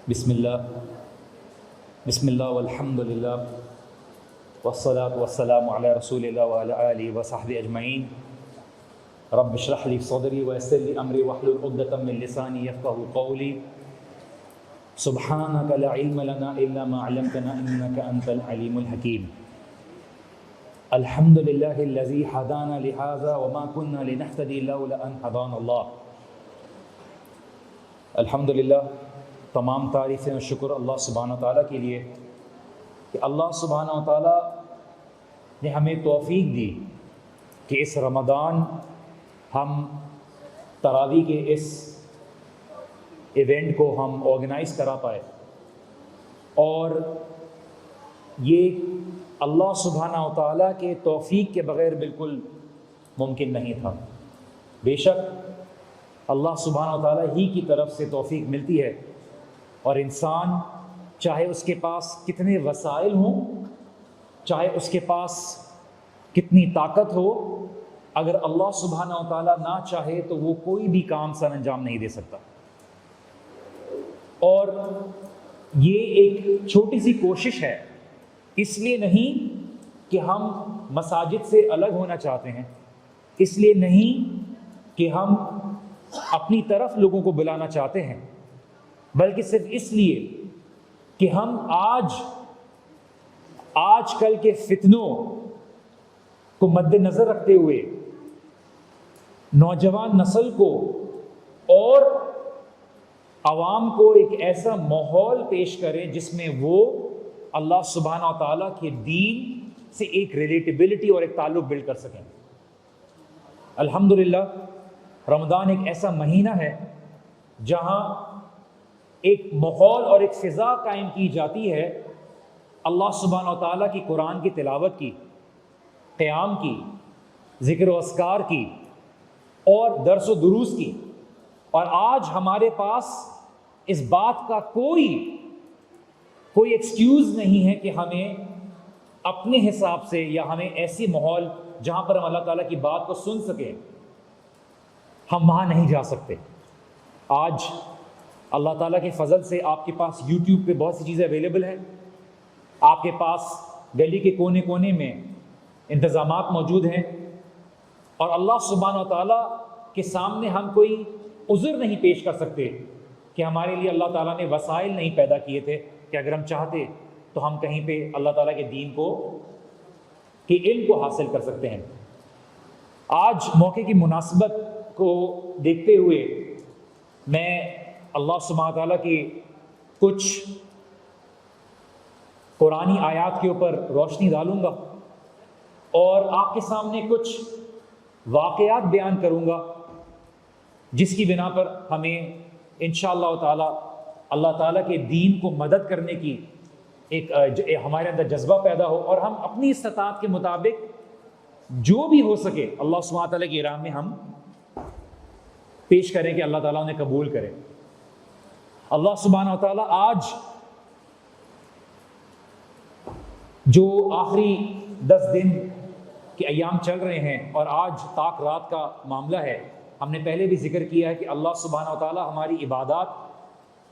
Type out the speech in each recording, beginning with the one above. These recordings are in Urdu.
بسم اللہ والحمد للہ والصلاة والسلام علی رسول اللہ وعلی آلہ وصحبہ اجمعین۔ رب اشرح لی صدری ویسر لی امری واحلل عقدۃ من لسانی یفقہوا قولی۔ سبحانک لا علم لنا الا ما علمتنا انک انت العلیم الحکیم۔ الحمد للہ الذی ہدانا لہذا وما كنا لنہتدی لولا ان ہدانا اللہ۔ الحمدللہ، تمام تعریفیں اور شکر اللہ سبحانہ تعالیٰ کے لیے کہ اللہ سبحانہ تعالیٰ نے ہمیں توفیق دی کہ اس رمضان ہم تراویح کے اس ایونٹ کو ہم آرگنائز کرا پائے، اور یہ اللہ سبحانہ تعالیٰ کے توفیق کے بغیر بالکل ممکن نہیں تھا۔ بے شک اللہ سبحانہ تعالیٰ ہی کی طرف سے توفیق ملتی ہے، اور انسان چاہے اس کے پاس کتنے وسائل ہوں، چاہے اس کے پاس کتنی طاقت ہو، اگر اللہ سبحانہ تعالیٰ نہ چاہے تو وہ کوئی بھی کام سر انجام نہیں دے سکتا۔ اور یہ ایک چھوٹی سی کوشش ہے، اس لیے نہیں کہ ہم مساجد سے الگ ہونا چاہتے ہیں، اس لیے نہیں کہ ہم اپنی طرف لوگوں کو بلانا چاہتے ہیں، بلکہ صرف اس لیے کہ ہم آج کل کے فتنوں کو مد نظر رکھتے ہوئے نوجوان نسل کو اور عوام کو ایک ایسا ماحول پیش کریں جس میں وہ اللہ سبحانہ تعالیٰ کے دین سے ایک ریلیٹیبلٹی اور ایک تعلق بلڈ کر سکیں۔ الحمدللہ، رمضان ایک ایسا مہینہ ہے جہاں ایک ماحول اور ایک فضا قائم کی جاتی ہے اللہ سبحانہ و تعالیٰ کی قرآن کی تلاوت کی، قیام کی، ذکر و اذکار کی اور درس و دروس کی۔ اور آج ہمارے پاس اس بات کا کوئی ایکسکیوز نہیں ہے کہ ہمیں اپنے حساب سے یا ہمیں ایسی ماحول جہاں پر ہم اللہ تعالیٰ کی بات کو سن سکیں، ہم وہاں نہیں جا سکتے۔ آج اللہ تعالیٰ کے فضل سے آپ کے پاس یوٹیوب پہ بہت سی چیزیں اویلیبل ہیں، آپ کے پاس گلی کے کونے کونے میں انتظامات موجود ہیں، اور اللہ سبحانہ و تعالیٰ کے سامنے ہم کوئی عذر نہیں پیش کر سکتے کہ ہمارے لیے اللہ تعالیٰ نے وسائل نہیں پیدا کیے تھے کہ اگر ہم چاہتے تو ہم کہیں پہ اللہ تعالیٰ کے دین کو کے علم کو حاصل کر سکتے ہیں۔ آج موقع کی مناسبت کو دیکھتے ہوئے میں اللہ سبحانہ تعالیٰ کی کچھ قرآنی آیات کے اوپر روشنی ڈالوں گا اور آپ کے سامنے کچھ واقعات بیان کروں گا جس کی بنا پر ہمیں انشاءاللہ تعالیٰ اللہ تعالیٰ کے دین کو مدد کرنے کی ایک ہمارے اندر جذبہ پیدا ہو، اور ہم اپنی استطاعت کے مطابق جو بھی ہو سکے اللہ سبحانہ تعالیٰ کی راہ میں ہم پیش کریں کہ اللہ تعالیٰ انہیں قبول کرے۔ اللہ سبحانہ و تعالیٰ آج جو آخری 10 دن کے ایام چل رہے ہیں اور آج تاک رات کا معاملہ ہے، ہم نے پہلے بھی ذکر کیا ہے کہ اللہ سبحانہ و تعالیٰ ہماری عبادات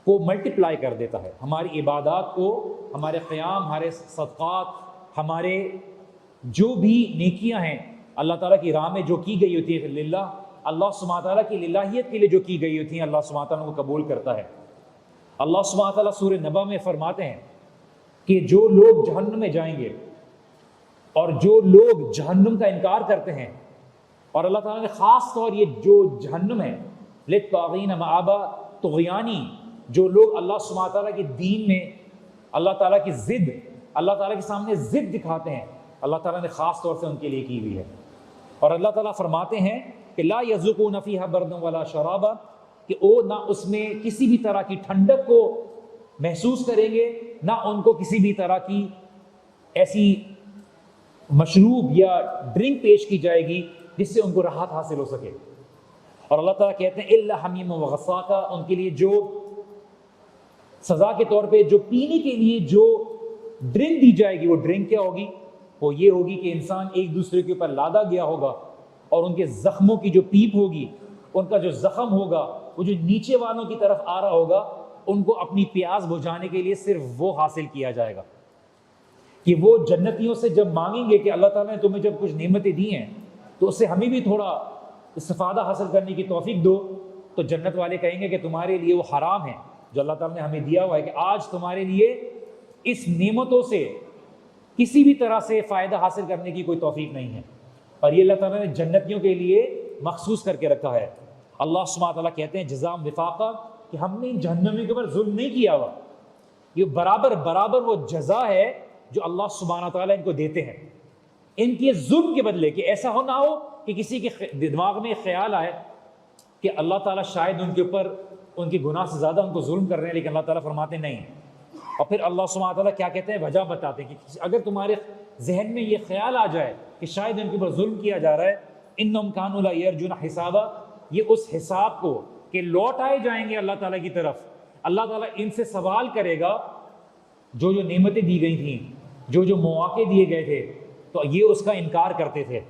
کو ملٹیپلائی کر دیتا ہے، ہماری عبادات کو، ہمارے قیام، ہمارے صدقات، ہمارے جو بھی نیکیاں ہیں اللہ تعالیٰ کی راہ میں جو کی گئی ہوتی ہے للہ، اللہ سبحانہ تعالیٰ کی للہیت کے لیے جو کی گئی ہوتی ہیں، اللہ سبحانہ تعالیٰ کو قبول کرتا ہے۔ اللہ سبحانہ تعالیٰ سورہ نبا میں فرماتے ہیں کہ جو لوگ جہنم میں جائیں گے اور جو لوگ جہنم کا انکار کرتے ہیں، اور اللہ تعالیٰ نے خاص طور یہ جو جہنم ہے للطاغین مآبا، طغیانی، جو لوگ اللہ سبحانہ تعالیٰ کے دین میں اللہ تعالیٰ کی ضد، اللہ تعالیٰ کے سامنے ضد دکھاتے ہیں، اللہ تعالیٰ نے خاص طور سے ان کے لیے کی ہوئی ہے۔ اور اللہ تعالیٰ فرماتے ہیں کہ لا یذوقون فیہا بردا ولا شرابا، کہ وہ نہ اس میں کسی بھی طرح کی ٹھنڈک کو محسوس کریں گے، نہ ان کو کسی بھی طرح کی ایسی مشروب یا ڈرنک پیش کی جائے گی جس سے ان کو راحت حاصل ہو سکے۔ اور اللہ تعالیٰ کہتے ہیں الا حمیم و غساقا، ان کے لیے جو سزا کے طور پہ جو پینے کے لیے جو ڈرنک دی جائے گی، وہ ڈرنک کیا ہوگی؟ وہ یہ ہوگی کہ انسان ایک دوسرے کے اوپر لادا گیا ہوگا، اور ان کے زخموں کی جو پیپ ہوگی، ان کا جو زخم ہوگا وہ جو نیچے والوں کی طرف آ رہا ہوگا، ان کو اپنی پیاس بجھانے کے لیے صرف وہ حاصل کیا جائے گا کہ وہ جنتیوں سے جب مانگیں گے کہ اللہ تعالیٰ نے تمہیں جب کچھ نعمتیں دی ہیں تو اس سے ہمیں بھی تھوڑا استفادہ حاصل کرنے کی توفیق دو، تو جنت والے کہیں گے کہ تمہارے لیے وہ حرام ہے جو اللہ تعالیٰ نے ہمیں دیا ہوا ہے، کہ آج تمہارے لیے اس نعمتوں سے کسی بھی طرح سے فائدہ حاصل کرنے کی کوئی توفیق نہیں ہے۔ اور یہ اللہ تعالیٰ نے جنتیوں کے لیے مخصوص کر کے رکھا ہے۔ اللہ سبحانہ تعالیٰ کہتے ہیں جزاء وفاقا، کہ ہم نے ان جہنمیوں کے اوپر ظلم نہیں کیا ہوا، یہ برابر برابر وہ جزا ہے جو اللہ سبحانہ تعالیٰ ان کو دیتے ہیں ان کے ظلم کے بدلے۔ کہ ایسا نہ ہو کہ کسی کے دماغ میں خیال آئے کہ اللہ تعالیٰ شاید ان کے اوپر ان کے گناہ سے زیادہ ان کو ظلم کر رہے ہیں، لیکن اللہ تعالیٰ فرماتے نہیں۔ اور پھر اللہ سبحانہ تعالیٰ کیا کہتے ہیں، وجہ بتاتے ہیں کہ اگر تمہارے ذہن میں یہ خیال آ جائے کہ شاید ان کے اوپر ظلم کیا جا رہا ہے، انہم کانوا لا یرجون حسابا، یہ اس حساب کو کہ لوٹ آئے جائیں گے اللہ تعالیٰ کی طرف، اللہ تعالیٰ ان سے سوال کرے گا جو نعمتیں دی گئی تھیں، جو مواقع دیے گئے تھے، تو یہ اس کا انکار کرتے تھے۔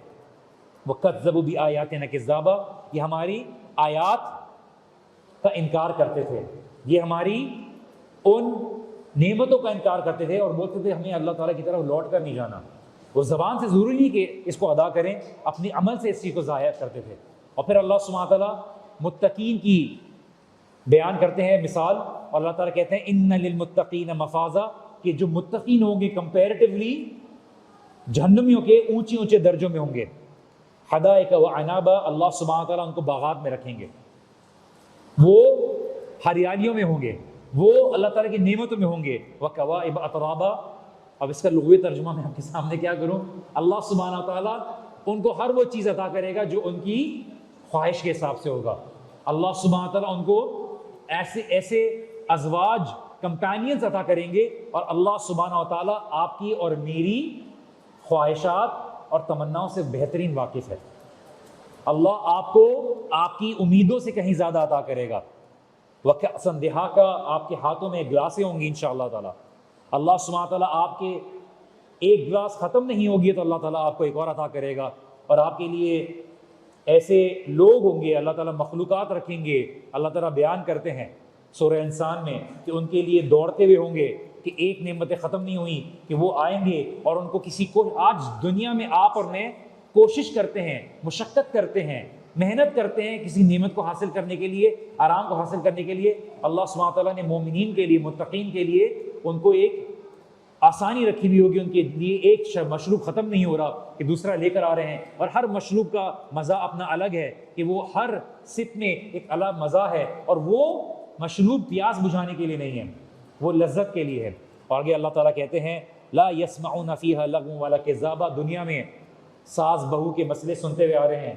وَكَذَّبُوا بِآيَاتِنَا كِذَّابًا، یہ ہماری آیات کا انکار کرتے تھے، یہ ہماری ان نعمتوں کا انکار کرتے تھے اور بولتے تھے ہمیں اللہ تعالیٰ کی طرف لوٹ کر نہیں جانا۔ وہ زبان سے ضروری نہیں کہ اس کو ادا کریں، اپنی عمل سے اس چیز کو ظاہر کرتے تھے۔ اور پھر اللہ سبحانہ تعالیٰ متقین کی بیان کرتے ہیں مثال، اور اللہ تعالیٰ کہتے ہیں ان للمتقین مفازا، کہ جو متقین ہوں گے کمپیریٹیولی جہنمیوں کے اونچے اونچے درجوں میں ہوں گے۔ حدائق و عنابا، اللہ سبحانہ تعالیٰ ان کو باغات میں رکھیں گے، وہ ہریالیوں میں ہوں گے، وہ اللہ تعالیٰ کی نعمتوں میں ہوں گے۔ وکواعب اترابا، اب اس کا لغوی ترجمہ میں آپ کے سامنے کیا کروں، اللہ سبحانہ تعالیٰ ان کو ہر وہ چیز عطا کرے گا جو ان کی خواہش کے حساب سے ہوگا۔ اللہ سبحانہ تعالیٰ ان کو ایسے ازواج کمپینینز عطا کریں گے، اور اللہ سبحانہ تعالیٰ آپ کی اور میری خواہشات اور تمناؤں سے بہترین واقف ہے۔ اللہ آپ کو آپ کی امیدوں سے کہیں زیادہ عطا کرے گا۔ وَكَأْسًا دِهَاقًا، آپ کے ہاتھوں میں گلاسیں ہوں گی انشاءاللہ تعالیٰ۔ اللہ سبحانہ تعالیٰ آپ کے ایک گلاس ختم نہیں ہوگی تو اللہ تعالیٰ آپ کو ایک اور عطا کرے گا، اور آپ کے لیے ایسے لوگ ہوں گے، اللہ تعالیٰ مخلوقات رکھیں گے۔ اللہ تعالیٰ بیان کرتے ہیں سورہ انسان میں کہ ان کے لیے دوڑتے ہوئے ہوں گے کہ ایک نعمتیں ختم نہیں ہوئی، کہ وہ آئیں گے اور ان کو کسی کو، آج دنیا میں آپ اور میں کوشش کرتے ہیں، مشقت کرتے ہیں، محنت کرتے ہیں کسی نعمت کو حاصل کرنے کے لیے، آرام کو حاصل کرنے کے لیے، اللہ سبحانہ تعالیٰ نے مومنین کے لیے، متقین کے لیے ان کو ایک آسانی رکھی ہوئی ہوگی، ان کے لیے ایک مشروب ختم نہیں ہو رہا کہ دوسرا لے کر آ رہے ہیں، اور ہر مشروب کا مزہ اپنا الگ ہے کہ وہ ہر سپ میں ایک الگ مزہ ہے، اور وہ مشروب پیاس بجھانے کے لیے نہیں ہے، وہ لذت کے لیے ہے۔ اور آگے اللہ تعالیٰ کہتے ہیں لا يسمعون فيها لغوا ولا كذابا، دنیا میں ساز بہو کے مسئلے سنتے ہوئے آ رہے ہیں،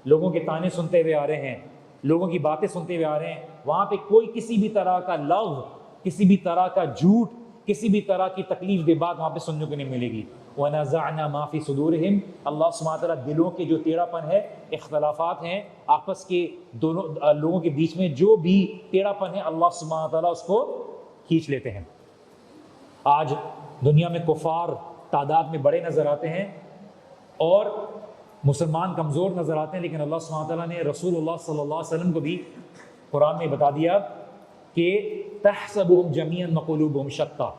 لوگوں کے تانے سنتے ہوئے آ رہے ہیں، لوگوں کی باتیں سنتے ہوئے آ رہے ہیں، وہاں پہ کوئی کسی بھی طرح کا لغو، کسی بھی طرح کا جھوٹ، کسی بھی طرح کی تکلیف دہ بات وہاں پہ سننے کو نہیں ملے گی۔ وَنَزَعْنَا مَا فِي صُدُورِهِمْ، اللہ سبحانہ تعالیٰ دلوں کے جو ٹیڑھا پن ہے، اختلافات ہیں آپس کے دونوں لوگوں کے بیچ میں، جو بھی ٹیڑھا پن ہے اللہ سبحانہ تعالیٰ اس کو کھینچ لیتے ہیں۔ آج دنیا میں کفار تعداد میں بڑے نظر آتے ہیں اور مسلمان کمزور نظر آتے ہیں، لیکن اللہ سبحانہ تعالیٰ نے رسول اللہ صلی اللہ علیہ وسلم کو بھی قرآن میں بتا دیا کہ تحسبهم جميعا وقلوبهم شتى،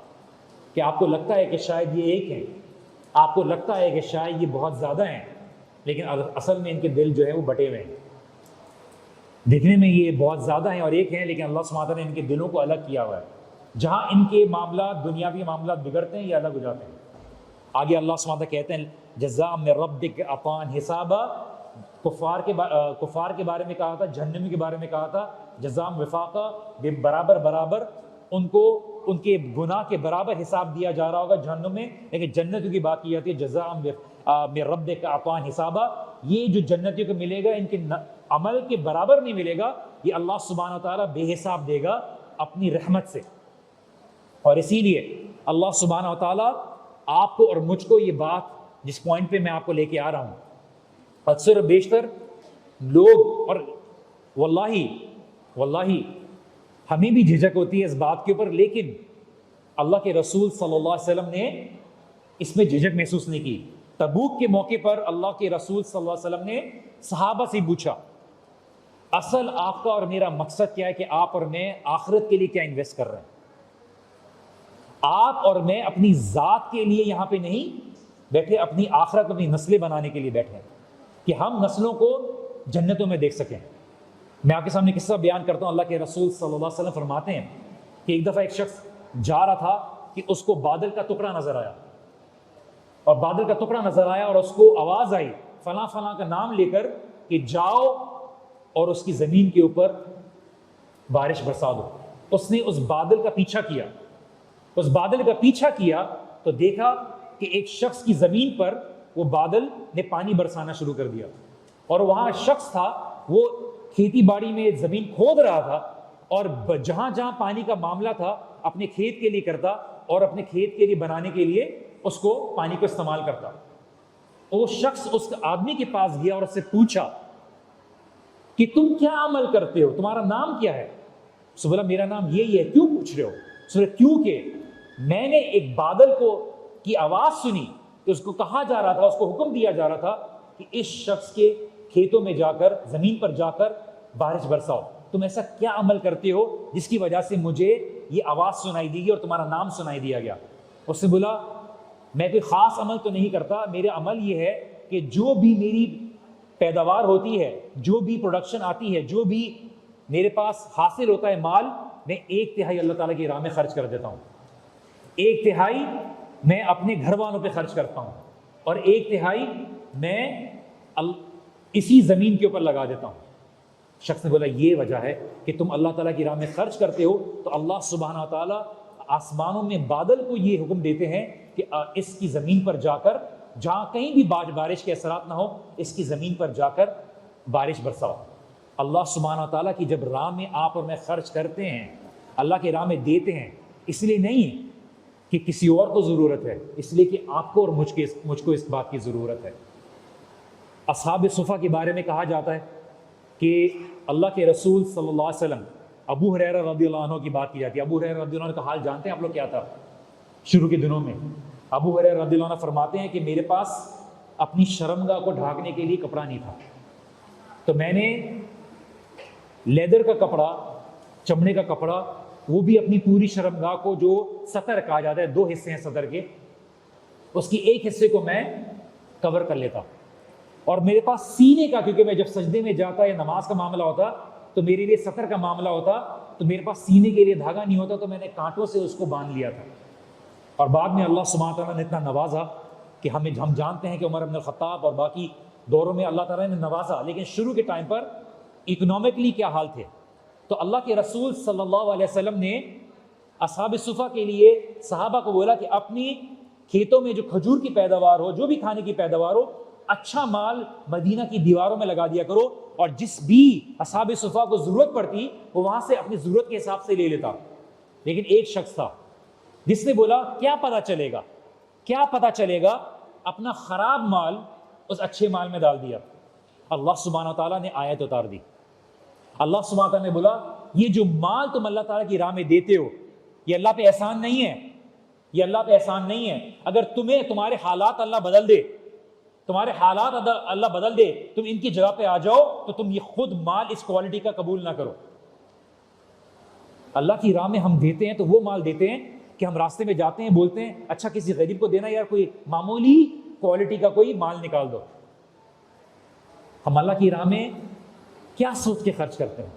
کہ آپ کو لگتا ہے کہ شاید یہ ایک ہیں، آپ کو لگتا ہے کہ شاید یہ بہت زیادہ ہیں، لیکن اصل میں ان کے دل جو ہے وہ بٹے ہوئے ہیں۔ دیکھنے میں یہ بہت زیادہ ہیں اور ایک ہیں، لیکن اللہ سبحانہ تعالیٰ نے ان کے دلوں کو الگ کیا ہوا ہے۔ جہاں ان کے معاملات، دنیاوی معاملات بگڑتے ہیں، یہ الگ ہو جاتے ہیں۔ آگے اللہ سبحانہ تعالیٰ کہتے ہیں جزاء من ربک عطاء حسابا، کفار کے بارے میں کہا تھا، جہنمی کے بارے میں کہا تھا جزاء وفاقا، برابر برابر ان کو ان کے گناہ کے برابر حساب دیا جا رہا ہوگا جہنم میں، لیکن جنتیوں کی بات کی جاتی ہے جزاء من ربک عطاء حسابا، یہ جو جنتیوں کو ملے گا ان کے عمل کے برابر نہیں ملے گا، یہ اللہ سبحانہ تعالیٰ بے حساب دے گا اپنی رحمت سے۔ اور اسی لیے اللہ سبحانہ تعالیٰ آپ کو اور مجھ کو یہ بات، جس پوائنٹ پہ میں آپ کو لے کے آ رہا ہوں، اکثر و بیشتر لوگ، اور واللہ ہمیں بھی جھجک ہوتی ہے اس بات کے اوپر، لیکن اللہ کے رسول صلی اللہ علیہ وسلم نے اس میں جھجک محسوس نہیں کی۔ تبوک کے موقع پر اللہ کے رسول صلی اللہ علیہ وسلم نے صحابہ سے پوچھا اصل آپ کا اور میرا مقصد کیا ہے کہ آپ اور میں آخرت کے لیے کیا انویسٹ کر رہے ہیں. آپ اور میں اپنی ذات کے لیے یہاں پہ نہیں بیٹھے, اپنی آخرت, اپنی نسلیں بنانے کے لیے بیٹھے ہیں کہ ہم نسلوں کو جنتوں میں دیکھ سکیں. میں آپ کے سامنے قصہ بیان کرتا ہوں. اللہ کے رسول صلی اللہ علیہ وسلم فرماتے ہیں کہ ایک دفعہ ایک شخص جا رہا تھا کہ اس کو بادل کا ٹکڑا نظر آیا, اور بادل کا ٹکڑا نظر آیا اور اس کو آواز آئی فلاں فلاں کا نام لے کر کہ جاؤ اور اس کی زمین کے اوپر بارش برسا دو. اس نے اس بادل کا پیچھا کیا, اس بادل کا پیچھا کیا تو دیکھا کہ ایک شخص کی زمین پر وہ بادل نے پانی برسانا شروع کر دیا, اور وہاں شخص تھا وہ کھیتی باڑی میں زمین کھود رہا تھا, اور جہاں جہاں پانی کا معاملہ تھا اپنے کھیت کے لیے کرتا, اور اپنے کھیت کے لیے بنانے کے لیے اس کو پانی کو استعمال کرتا. وہ شخص اس آدمی کے پاس گیا اور اس سے پوچھا کہ تم کیا عمل کرتے ہو, تمہارا نام کیا ہے؟ اس نے بولا میرا نام یہی ہے. کیوں پوچھ رہے ہو؟ اس نے کیونکہ میں نے ایک بادل کی آواز سنی کہ اس کو کہا جا رہا تھا, اس کو حکم دیا جا رہا تھا کہ اس شخص کے کھیتوں میں جا کر, زمین پر جا کر بارش برساؤ. تم ایسا کیا عمل کرتے ہو جس کی وجہ سے مجھے یہ آواز سنائی دی گئی اور تمہارا نام سنائی دیا گیا؟ اس نے بولا میں کوئی خاص عمل تو نہیں کرتا, میرا عمل یہ ہے کہ جو بھی میری پیداوار ہوتی ہے, جو بھی پروڈکشن آتی ہے, جو بھی میرے پاس حاصل ہوتا ہے مال, میں 1/3 اللہ تعالیٰ کی راہ میں خرچ کر دیتا ہوں, 1/3 میں اپنے گھر والوں پہ خرچ کرتا ہوں, اور 1/3 میں اسی زمین کے اوپر لگا دیتا ہوں. شخص نے بولا یہ وجہ ہے کہ تم اللہ تعالیٰ کی راہ میں خرچ کرتے ہو تو اللہ سبحانہ تعالیٰ آسمانوں میں بادل کو یہ حکم دیتے ہیں کہ اس کی زمین پر جا کر, جہاں کہیں بھی بارش کے اثرات نہ ہو, اس کی زمین پر جا کر بارش برساؤ. اللہ سبحانہ تعالیٰ کی جب راہ میں آپ اور میں خرچ کرتے ہیں, اللہ کی راہ میں دیتے ہیں, اس لیے نہیں کہ کسی اور کو ضرورت ہے, اس لیے کہ آپ کو اور مجھ کو اس بات کی ضرورت ہے. اصحاب صفا کے بارے میں کہا جاتا ہے کہ اللہ کے رسول صلی اللہ علیہ وسلم, ابو ہریرہ رضی اللہ عنہ کی بات کی جاتی ہے. ابو ہریرہ رضی اللہ عنہ کا حال جانتے ہیں آپ لوگ کیا تھا شروع کے دنوں میں؟ ابو ہریرہ رضی اللہ عنہ فرماتے ہیں کہ میرے پاس اپنی شرمگاہ کو ڈھانکنے کے لیے کپڑا نہیں تھا, تو میں نے لیدر کا کپڑا, چمڑے کا کپڑا, وہ بھی اپنی پوری شرمگاہ کو, جو سطر کہا جاتا ہے, 2 حصے ہیں سطر کے, اس کی ایک حصے کو میں کور کر لیتا. اور میرے پاس سینے کا, کیونکہ میں جب سجدے میں جاتا یا نماز کا معاملہ ہوتا تو میرے لیے سطر کا معاملہ ہوتا, تو میرے پاس سینے کے لیے دھاگا نہیں ہوتا, تو میں نے کانٹوں سے اس کو باندھ لیا تھا. اور بعد میں اللہ سبحانہ تعالیٰ نے اتنا نوازا کہ ہم جانتے ہیں کہ عمر بن الخطاب اور باقی دوروں میں اللہ تعالیٰ نے نوازا, لیکن شروع کے ٹائم پر اکنامکلی کیا حال تھے. تو اللہ کے رسول صلی اللہ علیہ وسلم نے اصحاب صفا کے لیے صحابہ کو بولا کہ اپنی کھیتوں میں جو کھجور کی پیداوار ہو, جو بھی کھانے کی پیداوار ہو, اچھا مال مدینہ کی دیواروں میں لگا دیا کرو, اور جس بھی اصحاب صفا کو ضرورت پڑتی وہ وہاں سے اپنی ضرورت کے حساب سے لے لیتا. لیکن ایک شخص تھا جس نے بولا کیا پتا چلے گا, اپنا خراب مال اس اچھے مال میں ڈال دیا. اللہ سبحانہ تعالیٰ نے آیت اتار دی. اللہ سبحانہ تعالیٰ نے بولا یہ جو مال تم اللہ تعالیٰ کی راہ میں دیتے ہو, یہ اللہ پہ احسان نہیں ہے, یہ اللہ پہ احسان نہیں ہے. اگر تمہارے حالات اللہ بدل دے, تمہارے حالات اللہ بدل دے, تم ان کی جگہ پہ آ جاؤ, تو تم یہ خود مال اس کوالٹی کا قبول نہ کرو. اللہ کی راہ میں ہم دیتے ہیں تو وہ مال دیتے ہیں کہ ہم راستے میں جاتے ہیں, بولتے ہیں اچھا کسی غریب کو دینا, یار کوئی معمولی کوالٹی کا کوئی مال نکال دو. ہم اللہ کی راہ میں کیا سوچ کے خرچ کرتے ہیں؟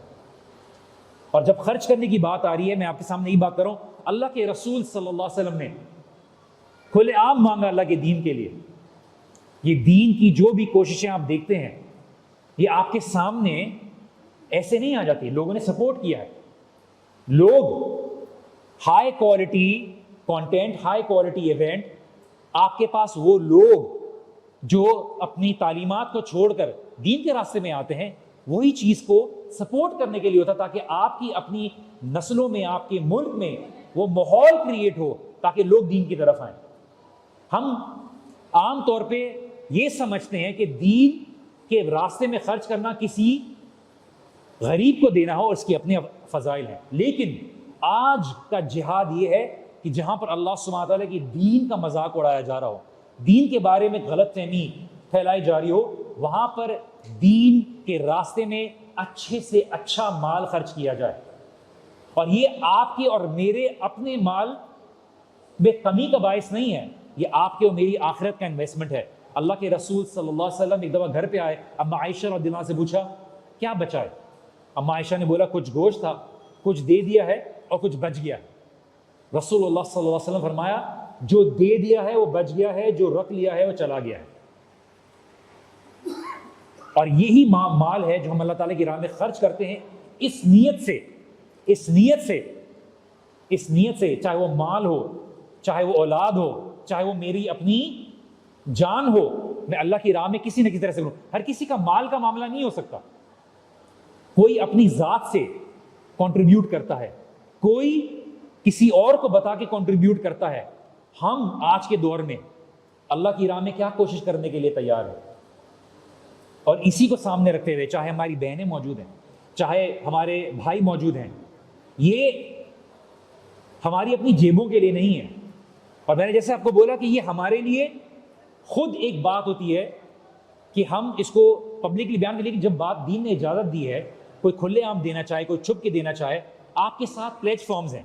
اور جب خرچ کرنے کی بات آ رہی ہے, میں آپ کے سامنے یہ بات کروں, اللہ کے رسول صلی اللہ علیہ وسلم نے کھلے عام مانگا اللہ کے دین کے لیے. یہ دین کی جو بھی کوششیں آپ دیکھتے ہیں, یہ آپ کے سامنے ایسے نہیں آ جاتی, لوگوں نے سپورٹ کیا ہے. لوگ high quality content, high quality event, آپ کے پاس وہ لوگ جو اپنی تعلیمات کو چھوڑ کر دین کے راستے میں آتے ہیں, وہی چیز کو سپورٹ کرنے کے لیے ہوتا, تاکہ آپ کی اپنی نسلوں میں, آپ کے ملک میں وہ ماحول کریٹ ہو تاکہ لوگ دین کی طرف آئیں. ہم عام طور پہ یہ سمجھتے ہیں کہ دین کے راستے میں خرچ کرنا کسی غریب کو دینا ہو, اور اس کے اپنے فضائل ہیں. لیکن آج کا جہاد یہ ہے کہ جہاں پر اللہ سبحانہ تعالیٰ کی دین کا مذاق اڑایا جا رہا ہو, دین کے بارے میں غلط فہمی پھیلائی جا رہی ہو, وہاں پر دین کے راستے میں اچھے سے اچھا مال خرچ کیا جائے، اور یہ آپ کے اور میرے اپنے مال میں کمی کا باعث نہیں ہے، یہ آپ کے اور میری آخرت کا انویسٹمنٹ ہے۔ اللہ کے رسول صلی اللہ علیہ وسلم ایک دفعہ گھر پہ آئے، اما عائشہ رضی اللہ عنہا سے پوچھا کیا بچا ہے؟ اما عائشہ نے بولا کچھ گوشت تھا، کچھ دے دیا ہے اور کچھ بچ گیا ہے۔ رسول اللہ صلی اللہ علیہ وسلم فرمایا جو دے دیا ہے وہ بچ گیا ہے، جو رکھ لیا ہے وہ چلا گیا ہے۔ اور یہی مال ہے جو ہم اللہ تعالیٰ کی راہ میں خرچ کرتے ہیں اس نیت سے، چاہے وہ مال ہو، چاہے وہ اولاد ہو، چاہے وہ میری اپنی جان ہو، میں اللہ کی راہ میں کسی نہ کسی طرح سے کروں۔ ہر کسی کا مال کا معاملہ نہیں ہو سکتا، کوئی اپنی ذات سے کنٹریبیوٹ کرتا ہے، کوئی کسی اور کو بتا کے کنٹریبیوٹ کرتا ہے۔ ہم آج کے دور میں اللہ کی راہ میں کیا کوشش کرنے کے لیے تیار ہیں، اور اسی کو سامنے رکھتے ہوئے چاہے ہماری بہنیں موجود ہیں، چاہے ہمارے بھائی موجود ہیں، یہ ہماری اپنی جیبوں کے لیے نہیں ہے۔ اور میں نے جیسے آپ کو بولا کہ یہ ہمارے لیے خود ایک بات ہوتی ہے کہ ہم اس کو پبلکلی بیان کریں، لیکن جب بات دین نے اجازت دی ہے، کوئی کھلے عام دینا چاہے، کوئی چھپ کے دینا چاہے، آپ کے ساتھ پلیٹ فارمز ہیں،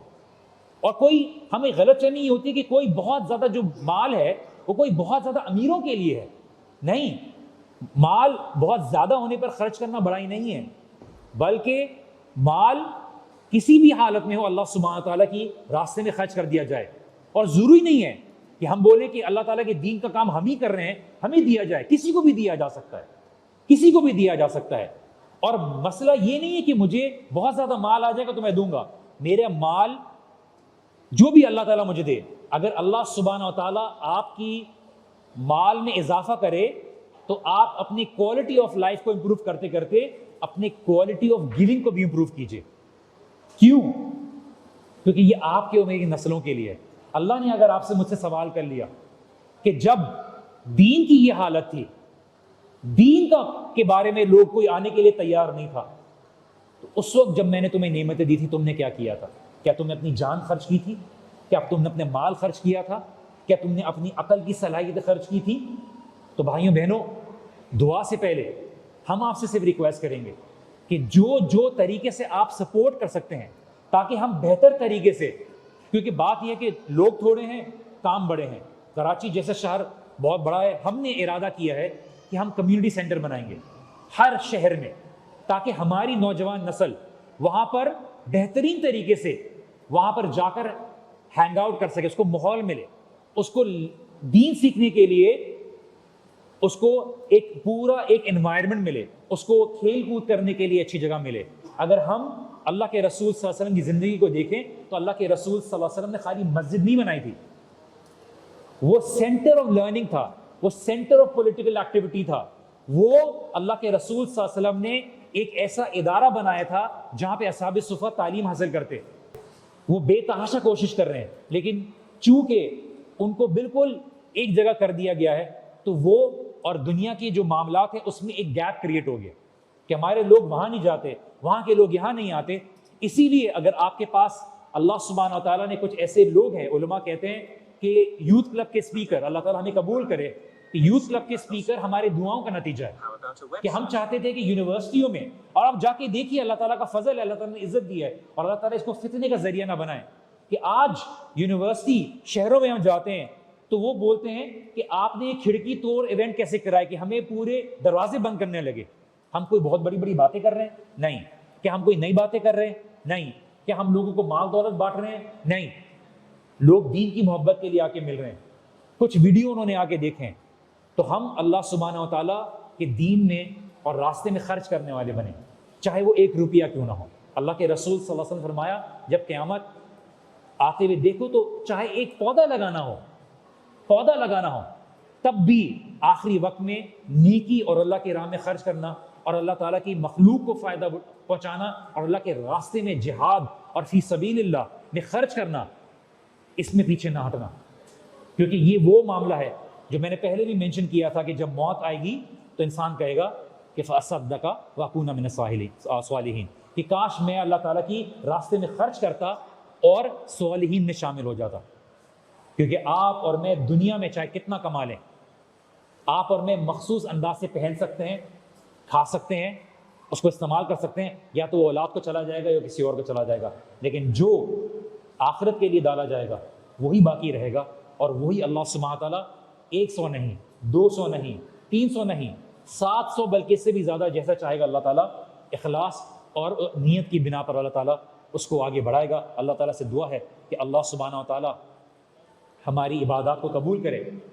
اور کوئی ہمیں غلط فہمی نہیں ہوتی کہ کوئی بہت زیادہ جو مال ہے وہ کوئی بہت زیادہ امیروں کے لیے ہے، نہیں، مال بہت زیادہ ہونے پر خرچ کرنا بڑائی نہیں ہے، بلکہ مال کسی بھی حالت میں ہو اللہ سبحانہ تعالیٰ کی راستے میں خرچ کر دیا جائے۔ اور ضروری نہیں ہے کہ ہم بولیں کہ اللہ تعالیٰ کے دین کا کام ہم ہی کر رہے ہیں، ہمیں دیا جائے، کسی کو بھی دیا جا سکتا ہے، کسی کو بھی دیا جا سکتا ہے۔ اور مسئلہ یہ نہیں ہے کہ مجھے بہت زیادہ مال آ جائے گا تو میں دوں گا، میرا مال جو بھی اللہ تعالیٰ مجھے دے، اگر اللہ سبحانہ تعالیٰ آپ کی مال میں اضافہ کرے تو آپ اپنی کوالٹی آف لائف کو امپروو کرتے کرتے اپنی کوالٹی آف گیونگ کو بھی امپروو کیجئے۔ کیوں؟ کیونکہ یہ آپ کے اور میری نسلوں کے لیے ہے۔ اللہ نے اگر آپ سے مجھ سے سوال کر لیا کہ جب دین کی یہ حالت تھی، دین کے بارے میں لوگ کوئی آنے کے لیے تیار نہیں تھا، تو اس وقت جب میں نے تمہیں نعمتیں دی تھی تم نے کیا کیا تھا؟ کیا تم نے اپنی جان خرچ کی تھی؟ کیا تم نے اپنے مال خرچ کیا تھا؟ کیا تم نے اپنی عقل کی صلاحیتیں خرچ کی تھی؟ تو بھائیوں بہنوں، دعا سے پہلے ہم آپ سے صرف ریکویسٹ کریں گے کہ جو طریقے سے آپ سپورٹ کر سکتے ہیں تاکہ ہم بہتر طریقے سے، کیونکہ بات یہ ہے کہ لوگ تھوڑے ہیں، کام بڑے ہیں۔ کراچی جیسا شہر بہت بڑا ہے، ہم نے ارادہ کیا ہے کہ ہم کمیونٹی سینٹر بنائیں گے ہر شہر میں، تاکہ ہماری نوجوان نسل وہاں پر بہترین طریقے سے وہاں پر جا کر ہینگ آؤٹ کر سکے، اس کو ماحول ملے، اس کو دین سیکھنے کے لیے اس کو ایک پورا ایک انوائرمنٹ ملے، اس کو کھیل کود کرنے کے لیے اچھی جگہ ملے۔ اگر ہم اللہ کے رسول صلی اللہ علیہ وسلم کی زندگی کو دیکھیں تو اللہ کے رسول صلی اللہ علیہ وسلم نے خالی مسجد نہیں بنائی تھی، وہ سینٹر آف لرننگ تھا، وہ سینٹر آف پولیٹیکل ایکٹیویٹی تھا، وہ اللہ کے رسول صلی اللہ علیہ وسلم نے ایک ایسا ادارہ بنایا تھا جہاں پہ اصحاب صفہ تعلیم حاصل کرتے۔ وہ بے تحاشا کوشش کر رہے ہیں، لیکن چونکہ ان کو بالکل ایک جگہ کر دیا گیا ہے تو وہ اور دنیا کی جو معاملات ہیں اس میں ایک گیپ کریٹ ہو گیا کہ ہمارے لوگ وہاں نہیں جاتے، وہاں کے لوگ یہاں نہیں آتے۔ اسی لیے اگر آپ کے پاس اللہ سبحانہ و تعالیٰ نے کچھ ایسے لوگ ہیں، علماء کہتے ہیں کہ یوتھ کلب کے اسپیکر، اللہ تعالیٰ ہمیں قبول کرے کہ یوتھ کلب کے اسپیکر ہمارے دعاؤں کا نتیجہ ہے کہ ہم چاہتے تھے کہ یونیورسٹیوں میں، اور آپ جا کے دیکھیے اللہ تعالیٰ کا فضل ہے، اللہ تعالیٰ نے عزت دی ہے، اور اللہ تعالیٰ اس کو فتنے کا ذریعہ نہ بنائے کہ آج یونیورسٹی شہروں میں ہم جاتے ہیں تو وہ بولتے ہیں کہ آپ نے کھڑکی توڑ ایونٹ کیسے کرائے کہ ہمیں پورے دروازے بند کرنے لگے۔ ہم کوئی بہت بڑی بڑی باتیں کر رہے ہیں؟ نہیں۔ کیا ہم کوئی نئی باتیں کر رہے ہیں؟ نہیں۔ کیا ہم لوگوں کو مال دولت بانٹ رہے ہیں؟ نہیں۔ لوگ دین کی محبت کے لیے آ کے مل رہے ہیں، کچھ ویڈیو انہوں نے آ کے دیکھیں، تو ہم اللہ سبحانہ و تعالیٰ کے دین میں اور راستے میں خرچ کرنے والے بنے، چاہے وہ 1 روپیہ کیوں نہ ہو۔ اللہ کے رسول صلی اللہ علیہ وسلم نے فرمایا جب قیامت آتے ہوئے دیکھو تو چاہے ایک پودا لگانا ہو تب بھی آخری وقت میں نیکی اور اللہ کے راہ میں خرچ کرنا اور اللہ تعالیٰ کی مخلوق کو فائدہ پہنچانا اور اللہ کے راستے میں جہاد اور فی سبیل اللہ میں خرچ کرنا، اس میں پیچھے نہ ہٹنا، کیونکہ یہ وہ معاملہ ہے جو میں نے پہلے بھی مینشن کیا تھا کہ جب موت آئے گی تو انسان کہے گا کہ فَأَصَدَّقَ وَأَكُونَ مِنَ الصَّالِحِينَ، کہ کاش میں اللہ تعالیٰ کی راستے میں خرچ کرتا اور صالحین میں شامل ہو جاتا۔ کیونکہ آپ اور میں دنیا میں چاہے کتنا کما لیں، آپ اور میں مخصوص انداز سے پہن سکتے ہیں، کھا سکتے ہیں، اس کو استعمال کر سکتے ہیں، یا تو وہ اولاد کو چلا جائے گا یا کسی اور کو چلا جائے گا، لیکن جو آخرت کے لیے ڈالا جائے گا وہی باقی رہے گا، اور وہی اللہ سبحانہ تعالیٰ 100 نہیں، 200 نہیں، 300 نہیں، 700 بلکہ اس سے بھی زیادہ جیسا چاہے گا اللہ تعالیٰ اخلاص اور نیت کی بنا پر اللہ تعالیٰ اس کو آگے بڑھائے گا۔ اللہ تعالیٰ سے دعا ہے کہ اللہ سبحانہ و تعالیٰ ہماری عبادات کو قبول کرے،